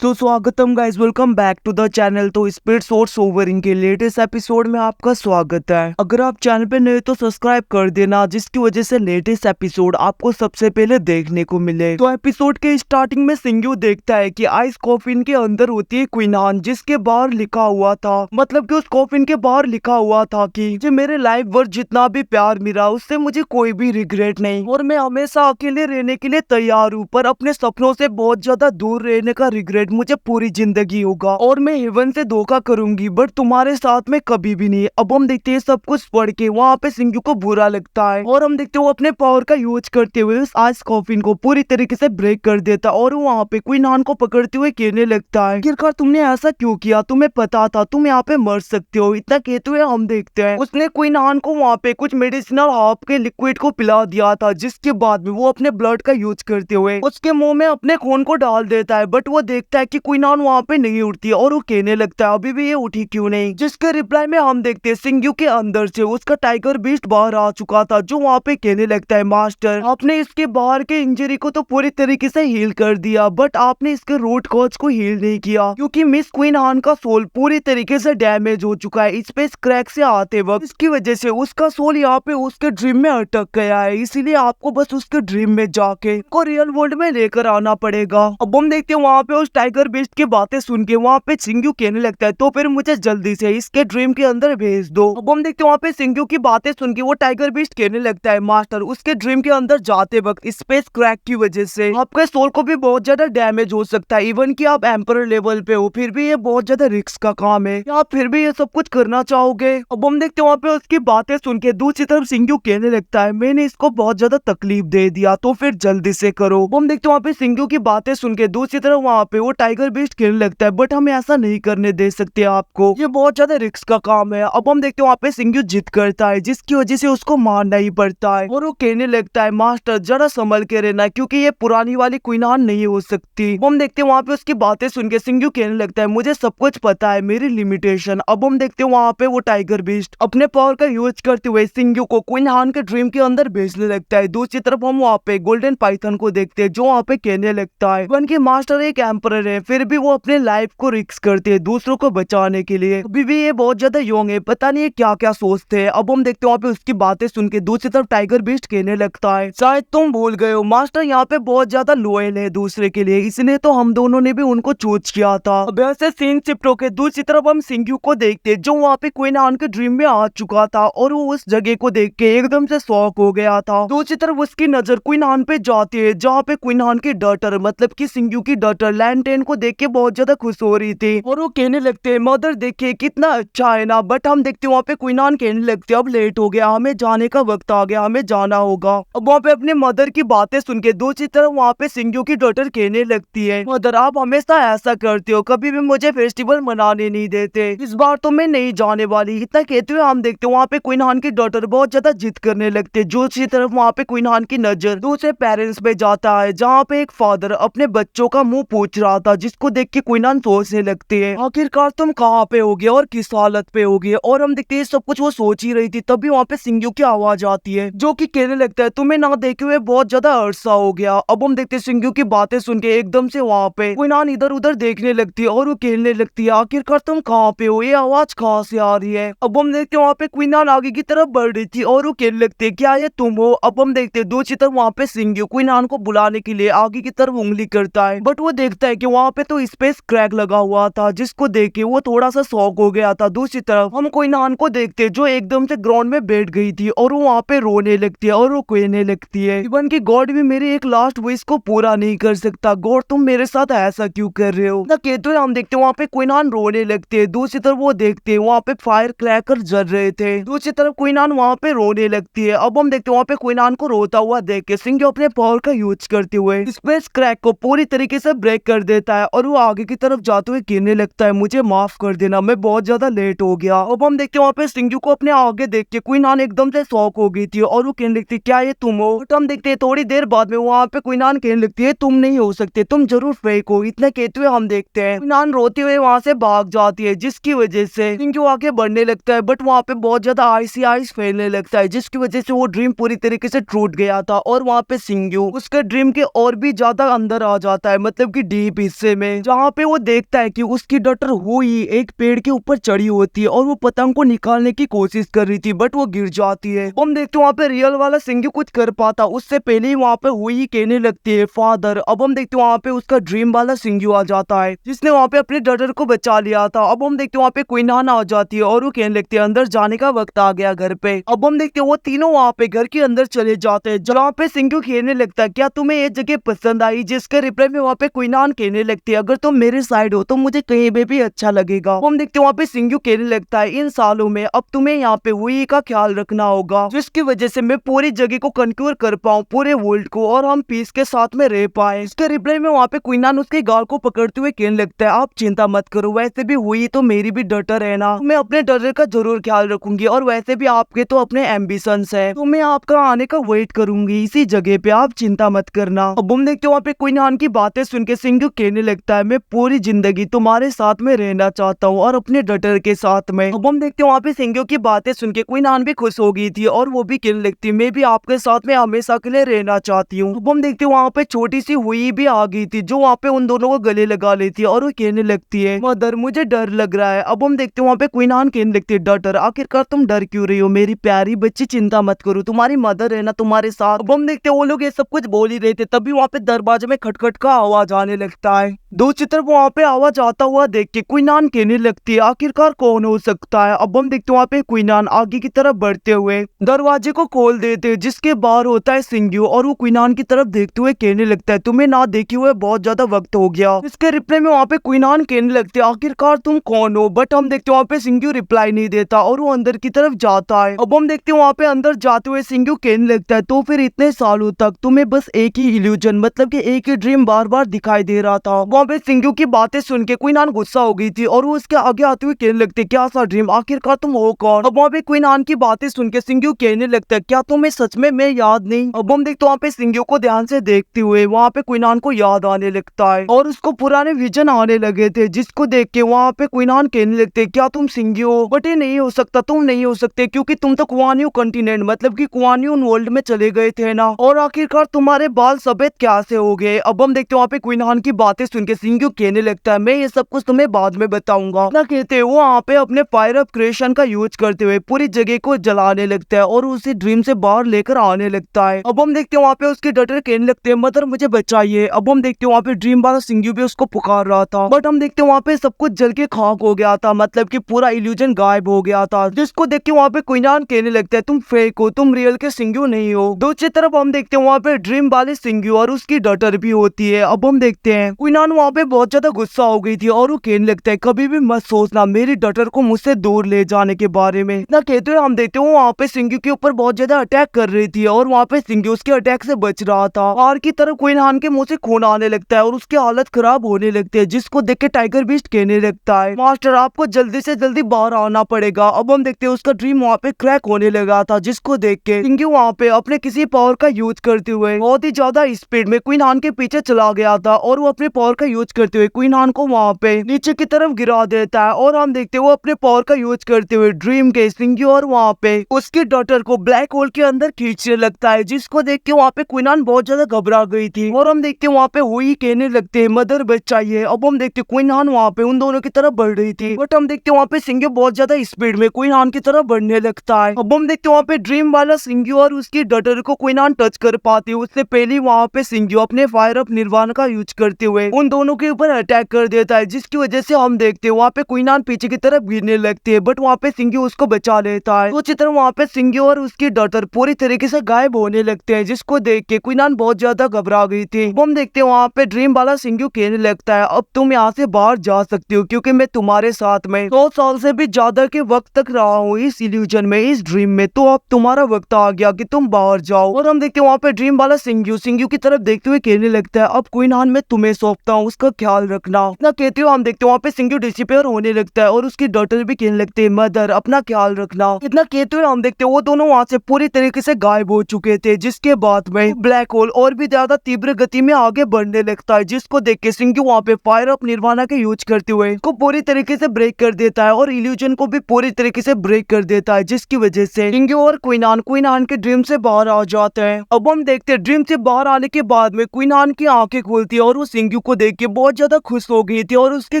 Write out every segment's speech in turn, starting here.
तो स्वागतम guys, welcome back to the channel. तो स्पीड सोर्स ओवरिंग के लेटेस्ट एपिसोड में आपका स्वागत है। अगर आप चैनल पे नए तो सब्सक्राइब कर देना, जिसकी वजह से लेटेस्ट एपिसोड आपको सबसे पहले देखने को मिले। तो एपिसोड के स्टार्टिंग में सिंग्यू देखता है कि आइस कॉफिन के अंदर होती है क्वीनान, जिसके बाहर लिखा हुआ था, मतलब कि उस कॉफिन के बाहर लिखा हुआ था कि जो मेरे लाइफ भर जितना भी प्यार मिला उससे मुझे कोई भी रिग्रेट नहीं, और मैं हमेशा अकेले रहने के लिए तैयार हूँ, पर अपने सपनों से बहुत ज्यादा दूर रहने का रिग्रेट मुझे पूरी जिंदगी होगा, और मैं हेवन से धोखा करूंगी बट तुम्हारे साथ में कभी भी नहीं। अब हम देखते हैं सब कुछ पढ़ के वहाँ पे सिंग्यू को बुरा लगता है, और हम देखते हैं वो अपने पावर का यूज करते हुए उस आइस कॉफिन को पूरी तरीके से ब्रेक कर देता, और वहाँ पे क्वीनान को पकड़ते हुए कहने लगता है, आखिरकार तुमने ऐसा क्यों किया, तुम्हें पता था तुम यहाँ पे मर सकते हो। इतना कहते हुए हम देखते हैं उसने क्वीनान को वहाँ पे कुछ मेडिसिनल हर्ब के लिक्विड को पिला दिया था, जिसके बाद में वो अपने ब्लड का यूज करते हुए उसके मुंह में अपने खून को डाल देता है, बट वो देखता है कि क्वीनान वहाँ पे नहीं उठती, और वो कहने लगता है अभी भी ये उठी क्यों नहीं, जिसके रिप्लाई में हम देखते हैं सिंग्यू के अंदर से उसका टाइगर बीस्ट बाहर आ चुका था, जो वहाँ पे कहने लगता है मास्टर आपने इसके बाहर के इंजरी को तो पूरी तरीके से हील कर दिया, बट आपने इसके रूट कॉज को हील नहीं किया, क्योंकि मिस क्वीनान का सोल पूरी तरीके से डैमेज हो चुका है इस पे क्रैक से आते वक्त। इसकी वजह से उसका सोल यहाँ पे उसके ड्रीम में अटक गया है, इसीलिए आपको बस उसके ड्रीम में जाके को रियल वर्ल्ड में लेकर आना पड़ेगा। अब हम देखते हैं वहाँ पे उस टाइगर बीस्ट की बातें सुन के वहाँ पे सिंग्यू कहने लगता है तो फिर मुझे जल्दी से इसके ड्रीम के अंदर भेज दो। अब हम देखते हैं वहाँ पे सिंग्यू की बातें सुन के वो टाइगर बीस्ट कहने लगता है मास्टर उसके ड्रीम के अंदर जाते वक्त स्पेस क्रैक की वजह से आपके सोल को भी बहुत ज्यादा डैमेज हो सकता है, इवन कि आप एम्पर लेवल पे हो, फिर भी ये बहुत ज्यादा रिस्क का काम है, आप फिर भी ये सब कुछ करना चाहोगे। अब हम देखते हैं वहाँ पे उसकी बातें सुन के दूसरी तरफ सिंग्यू कहने लगता है मैंने इसको बहुत ज्यादा तकलीफ दे दिया, तो फिर जल्दी से करो। हम देखते हैं वहाँ पे सिंग्यू की बातें सुन के दूसरी तरफ वहाँ पे वो टाइगर बीस्ट कहने लगता है बट हम ऐसा नहीं करने दे सकते आपको, ये बहुत ज्यादा रिस्क का काम है। अब हम देखते हैं वहाँ पे सिंग्यू जिद करता है, जिसकी वजह से उसको मारना ही पड़ता है, और वो कहने लगता है मास्टर जरा संभल के रहना, क्योंकि ये पुरानी वाली क्वीनान नहीं हो सकती। हम देखते हैं वहाँ पे उसकी बातें सुन के सिंग्यू कहने लगता है मुझे सब कुछ पता है, मेरी लिमिटेशन। अब हम देखते हैं वहाँ पे वो टाइगर बीस्ट अपने पावर का यूज करते हुए सिंग्यू को क्वीनान के ड्रीम के अंदर भेजने लगता है। दूसरी तरफ हम वहाँ पे गोल्डन पाइथन को देखते हैं, जो वहाँ पे कहने लगता है वन के मास्टर एक एम्परर है, फिर भी वो अपने लाइफ को रिस्क करते हैं दूसरों को बचाने के लिए, अभी भी ये बहुत ज्यादा यंग है, पता नहीं क्या क्या सोचते हैं। अब हम देखते हैं वहाँ पे उसकी बातें सुन के दूसरी तरफ टाइगर बीस्ट कहने लगता है शायद तुम भूल गए हो मास्टर यहाँ पे बहुत ज्यादा लॉयल है दूसरे के लिए, इसलिए तो हम दोनों ने भी उनको चूज किया था। अब ऐसे सीन शिफ्ट होके दूसरी तरफ हम सिंग्यू को देखते जो वहाँ पे क्वीनान के ड्रीम में आ चुका था, और वो उस जगह को देख के एकदम से शॉक हो गया था। दूसरी तरफ उसकी नजर क्वीनान पे जाती है, जहाँ पे क्वीनान की डॉटर मतलब की सिंग्यू की डॉटर लैंटेन को देख के बहुत ज्यादा खुश हो रही थी, और वो कहने लगते हैं मदर देखिए कितना अच्छा है ना, बट हम देखते हैं वहाँ पे क्वीनान कहने लगते अब लेट हो गया, हमें जाने का वक्त आ गया, हमें जाना होगा। अब वहाँ पे अपने मदर की बातें सुन के दूसरी तरफ वहाँ पे सिंग्यू की डॉटर कहने लगती है मदर आप हमेशा ऐसा करते हो, कभी भी मुझे फेस्टिवल मनाने नहीं देते, इस बार तो मैं नहीं जाने वाली। इतना कहते हुए हम देखते हैं वहाँ पे क्वीनान की डॉटर बहुत ज्यादा जिद करने लगते, दूसरी तरफ वहाँ पे क्वीनान की नजर दूसरे पेरेंट्स पे जाता है, जहाँ पे एक फादर अपने बच्चों का मुंह पूछ रहा था, जिसको देख के क्वीनान सोचने लगती है आखिरकार तुम कहाँ पे होगे और किस हालत पे होगे। और हम देखते हैं सब कुछ वो सोच ही रही थी, तभी वहाँ पे सिंग्यू की आवाज आती है, जो कि कहने लगता है तुम्हें ना देखे हुए बहुत ज्यादा अरसा हो गया। अब हम देखते हैं सिंग्यू की बातें सुन के एकदम से वहाँ पे क्वीनान इधर उधर देखने लगती है, और वो कहने लगती है आखिरकार तुम कहाँ पे हो, ये आवाज कहाँ से आ रही है। अब हम देखते हैं वहाँ पे क्वीनान आगे की तरफ बढ़ रही थी, और वो कहने लगती है क्या ये तुम हो। अब हम देखते हैं दूसरी तरफ वहाँ पे सिंग्यू क्वीनान को बुलाने के लिए आगे की तरफ उंगली करता है, बट वो देखता है कि वहाँ पे तो स्पेस क्रैक लगा हुआ था, जिसको देख के वो थोड़ा सा शॉक हो गया था। दूसरी तरफ हम क्वीनान को देखते जो एकदम से ग्राउंड में बैठ गई थी, और वो वहाँ पे रोने लगती है, और वो कहने लगती है इवन की गॉड भी मेरी एक लास्ट विश को पूरा नहीं कर सकता, गॉड तुम मेरे साथ ऐसा क्यों कर रहे हो। ना कहते हुए हम देखते वहाँ पे क्वीनान रोने लगते है। दूसरी तरफ वो देखते वहाँ पे फायर क्रैकर जल रहे थे, दूसरी तरफ क्वीनान वहाँ पे रोने लगती है। अब हम देखते वहाँ पे क्वीनान को रोता हुआ देख के सिंग्यू अपने पावर का यूज करते हुए स्पेस क्रैक को पूरी तरीके से ब्रेक कर देता है, और वो आगे की तरफ जाते हुए कहने लगता है मुझे माफ कर देना, मैं बहुत ज्यादा लेट हो गया। अब हम देखते वहाँ पे सिंग्यू को अपने आगे देख के क्वीनान एकदम से शॉक हो गई थी, और वो कहने लगती क्या ये तुम हो। तो हम देखते हैं थोड़ी देर बाद में वहाँ पे क्वीनान कहने लगती है तुम नहीं हो सकते, तुम जरूर फेक हो। इतना कहते हुए हम देखते हैं क्वीनान रोते हुए वहाँ से भाग जाती है, जिसकी वजह से सिंग्यू आगे बढ़ने लगता है, बट वहाँ पे बहुत ज्यादा आइस फैलने लगता है, जिसकी वजह से वो ड्रीम पूरी तरीके से टूट गया था, और वहाँ पे सिंग्यू उसके ड्रीम के और भी ज्यादा अंदर आ जाता है, मतलब कि डीप हिस्से में, जहाँ पे वो देखता है कि उसकी डॉटर हुई एक पेड़ के ऊपर चढ़ी होती है और वो पतंग को निकालने की कोशिश कर रही थी, बट वो गिर जाती है। हम देखते हैं वहाँ पे रियल वाला सिंघू कुछ कर पाता उससे पहले ही वहाँ पे हुई कहने लगती है फादर। अब हम देखते हैं वहाँ पे उसका ड्रीम वाला सिंघू आ जाता है जिसने वहाँ पे अपने डॉटर को बचा लिया था। अब हम देखते हैं वहाँ पे क्वीन नान आ जाती है और वो कहने लगती है अंदर जाने का वक्त आ गया घर पे। अब हम देखते हैं वो तीनों वहाँ पे घर के अंदर चले जाते हैं, जहाँ पे सिंघू कहने लगता है क्या तुम्हें ये जगह पसंद आई, जिसके रिप्लाई में वहाँ पे क्वीन नान कहने लगती है अगर तुम मेरे साइड हो तो मुझे कहीं पे भी अच्छा लगेगा। हम देखते हैं वहाँ पे सिंघू कहने लगता है इन सालों में अब तुम्हें यहाँ पे हुई का ख्याल रखना होगा, जिसकी वजह से मैं पूरी जगह को कंक्योर कर पाऊँ पूरे वर्ल्ड को और हम पीस के साथ में रह पाए। इसके रिप्लाई में वहाँ पे क्वीन नान उसके गाल को पकड़ते हुए कहने लगता है आप चिंता मत करो, वैसे भी हुई तो मेरी भी डॉटर है ना, मैं अपने डॉटर का जरूर ख्याल रखूंगी और वैसे भी आपके तो अपने एम्बिशंस है तो मैं आपका आने का वेट करूंगी इसी जगह पे, आप चिंता मत करना। अब हम देखते वहाँ पे क्वीन नान की बातें सुन के सिंघू कहने लगता है मैं पूरी जिंदगी तुम्हारे साथ में रहना चाहता हूँ और अपने डॉटर के साथ में। अब हम देखते वहाँ पे सिंघू की बातें सुन के क्वीन नान भी खुश हो गई थी और वो भी कहने लगती मैं भी आपके साथ में हमेशा के लिए रहना चाहती हूँ। अब हम देखते वहाँ पे छोटी सी हुई भी आ गई थी जो वहाँ पे उन दोनों को गले लगा लेती है और वो कहने लगती है मदर मुझे डर लग रहा है। अब हम देखते वहाँ पे क्वीन नान कहने लगती है डॉटर आखिरकार तुम डर क्यों रही हो, मेरी प्यारी बच्ची चिंता मत करो तुम्हारी मदर है ना तुम्हारे साथ। अब हम देखते वो लोग ये सब कुछ बोल ही रहे थे तभी वहाँ पे दरवाजे में खटखट का आवाज आने लगता है। दूसरी तरफ वहाँ पे आवाज आता हुआ देख के क्वीन नान कहने लगती है आखिरकार कौन हो सकता है। अब हम देखते वहाँ पे क्वीन नान आगे की तरफ बढ़ते हुए दरवाजे को खोल देते जिसके बाहर होता है सिंघू और वो क्वीन नान की तरफ देखते हुए कहने लगता है तुम्हें ना देखे हुए बहुत ज्यादा वक्त हो गया। इसके रिप्लाई में वहाँ पे क्वीन नान कहने लगती है आखिरकार तुम कौन हो, बट हम देखते वहाँ पे सिंघू रिप्लाई नहीं देता और वो अंदर की तरफ जाता है। अब हम देखते वहाँ पे अंदर जाते हुए सिंघू कहने लगता है तो फिर इतने सालों तक तुम्हें बस एक ही इल्यूजन मतलब कि एक ही ड्रीम बार बार दिखाई दे रहा था। वहाँ पे सिंघू की बातें सुन के क्वीन नान गुस्सा हो गई थी और वो उसके आगे आते हुए कहने लगते क्या सा ड्रीम, आखिरकार तुम हो कौन। अब वहाँ पे क्वीन नान की बातें सुन के सिंघू कहने लगता है क्या तुम्हें सच में मैं याद नहीं। अब हम देखते वहाँ पे सिंघू को ध्यान से देखते हुए वहाँ पे क्वीन नान को याद आने लगता है और उसको पुराने विजन आने लगे थे जिसको देख के वहाँ पे क्वीन नान कहने लगते क्या तुम सिंघू हो, बट ये नहीं हो सकता, तुम नहीं हो सकते क्योंकि तुम तो कुआनियो कॉन्टिनेंट मतलब कि कुआनियो वर्ल्ड में चले गए थे ना, और आखिरकार तुम्हारे बाल सफेद क्या से हो गए। अब हम देखते वहाँ पे क्वीन नान की बातें सुन के सिंघू कहने लगता है मैं ये सब कुछ तुम्हें बाद में बताऊंगा ना कहते वो वहाँ पे अपने फायर ऑफ क्रिएशन का यूज करते हुए पूरी जगह को जलाने लगता है और उसी ड्रीम से बाहर लेकर आने लगता है। अब हम देखते हैं वहाँ पे उसके डॉटर कहने लगते हैं मदर मुझे बचाइए। अब हम देखते हैं वहाँ पे ड्रीम वाला सिंघू भी उसको पुकार रहा था, बट हम देखते हैं वहाँ पे सब कुछ जल के खाक हो गया था, मतलब कि पूरा इल्यूजन गायब हो गया था, जिसको देख के वहाँ पे क्वीन नान कहने लगता है तुम फेक हो, तुम रियल के सिंघू नहीं हो। दूसरी तरफ हम देखते हैं वहाँ पे ड्रीम वाले सिंघू और उसकी डॉटर भी होती है। अब हम देखते हैं क्वीन नान वहाँ पे बहुत ज्यादा गुस्सा हो गई थी और वो कहने लगता है कभी भी मत सोचना मेरी डॉटर को मुझसे दूर ले जाने के बारे में ना कहते हुए हम देखते हैं वहाँ पे सिंघू के ऊपर बहुत ज्यादा अटैक कर रही थी और वहाँ पे सिंघू उसके अटैक से बच रहा था। बाहर की तरफ क्वीन नान के मुंह से खून आने लगता है और उसकी हालत खराब होने लगती है, जिसको देख के टाइगर बीस्ट कहने लगता है मास्टर आपको जल्दी से जल्दी बाहर आना पड़ेगा। अब हम देखते हैं उसका ड्रीम वहाँ पे क्रैक होने लगा था, जिसको देख के सिंघू वहाँ पे अपने किसी पावर का यूज करते हुए बहुत ही ज्यादा स्पीड में क्वीन नान के पीछे चला गया था और वो अपने पावर का यूज करते हुए क्वीन नान को वहाँ पे नीचे की तरफ गिरा देता है और हम देखते हैं वो अपने पावर का यूज करते हुए ड्रीम के सिंघू और वहाँ पे उसकी डॉटर को ब्लैक होल के अंदर खींचने लगता है, जिसको देख के वहाँ पे क्वीन नान बहुत ज्यादा घबरा गई थी और हम देखते हैं वहाँ पे हुई कहने लगते हैं मदर बचाइए। अब हम देखते हैं क्वीन नान वहाँ पे उन दोनों की तरफ बढ़ रही थी, बट हम देखते हैं वहाँ पे सिंघू बहुत ज्यादा स्पीड में क्वीन नान की तरफ बढ़ने लगता है। अब हम देखते हैं वहाँ पे ड्रीम वाला सिंघू और उसकी डॉटर को क्वीन नान टच कर पाती है, उससे पहले वहाँ पे सिंघू अपने फायर ऑफ निर्वाण का यूज करते हुए उन दोनों के ऊपर अटैक कर देता है, जिसकी वजह से हम देखते हैं वहाँ पे क्वीन नान पीछे की तरफ गिरने लगती है, बट वहाँ पे सिंघू उसको बचा लेता है। उसी तरह वहाँ पे सिंघू और उसकी डॉटर पूरी तरीके से गायब होने लगते हैं, जिसको देख के क्वीन नान बहुत ज्यादा घबरा गई थी। हम देखते हैं वहाँ पे ड्रीम वाला सिंघू कहने लगता है अब तुम यहाँ से बाहर जा सकती हो क्योंकि मैं तुम्हारे साथ में 100 साल से भी ज्यादा के वक्त तक रहा हूँ इस इल्यूजन में, इस ड्रीम में, तो अब तुम्हारा वक्त आ गया कि तुम बाहर जाओ। और हम देखते हैं वहाँ पे ड्रीम वाला सिंघू की तरफ देखते हुए कहने लगता है अब क्वीन नान मैं तुम्हें सौंपता हूँ, उसका ख्याल रखना। इतना कहते हुए हम देखते हैं वहाँ पे सिंघू डिसअपीयर होने लगता है और उसकी डॉटर भी कहने लगते हैं मदर अपना ख्याल रखना। इतना कहते हुए हम देखते हैं वो दोनों वहाँ से पूरी तरीके से गायब हो चुके थे, जिसके बाद में ब्लैक होल और भी ज्यादा तीव्र गति में आगे बढ़ने लगता है, जिसको देख के सिंघू वहाँ पे फायर ऑफ निर्वाणा के यूज करते हुए को पूरी तरीके से ब्रेक कर देता है और इल्यूजन को भी पूरी तरीके से ब्रेक कर देता है, जिसकी वजह से सिंघू और क्वीन नान के ड्रीम से बाहर आ जाते हैं। अब हम देखते हैं ड्रीम से बाहर आने के बाद में क्वीन नान की आंखें खुलती है और वो सिंघू को देख देख के बहुत ज्यादा खुश हो गई थी और उसके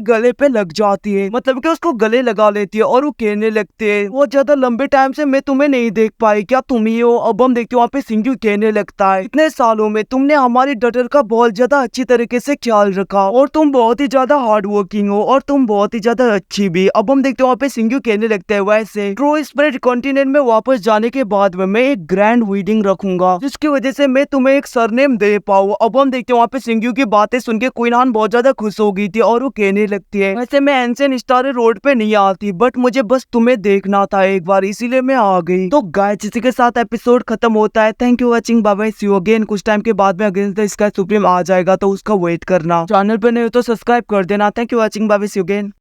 गले पे लग जाती है, मतलब कि उसको गले लगा लेती है और वो कहने लगते है बहुत ज्यादा लंबे टाइम से मैं तुम्हें नहीं देख पाई, क्या तुम ही हो? अब हम देखते वहाँ पे सिंघू कहने लगता है इतने सालों में तुमने हमारी डटर का बहुत ज्यादा अच्छी तरीके से ख्याल रखा और तुम बहुत ही ज्यादा हार्ड वर्किंग हो और तुम बहुत ही ज्यादा अच्छी भी। अब हम देखते वहाँ पे सिंघू कहने लगता है वैसे ट्रू स्पिरिट कॉन्टिनेंट में वापस जाने के बाद में मैं एक ग्रैंड वेडिंग रखूंगा जिसकी वजह से मैं तुम्हें एक सरनेम दे पाऊँ। अब हम देखते हैं वहाँ पे सिंघू की बातें सुन के क्वीन हान बहुत ज्यादा खुश हो गई थी और वो कहने लगती है वैसे मैं एंशियंट स्टार रोड पे नहीं आती बट मुझे बस तुम्हें देखना था एक बार इसीलिए मैं आ गई। तो गाइस इसी के साथ एपिसोड खत्म होता है। Thank you watching, bye bye, see you again. कुछ टाइम के बाद में अगेंस्ट द स्काई सुप्रीम आ जाएगा तो उसका वेट करना। चैनल पे नहीं हो तो सब्सक्राइब कर देना। Thank you watching, bye bye, see you again.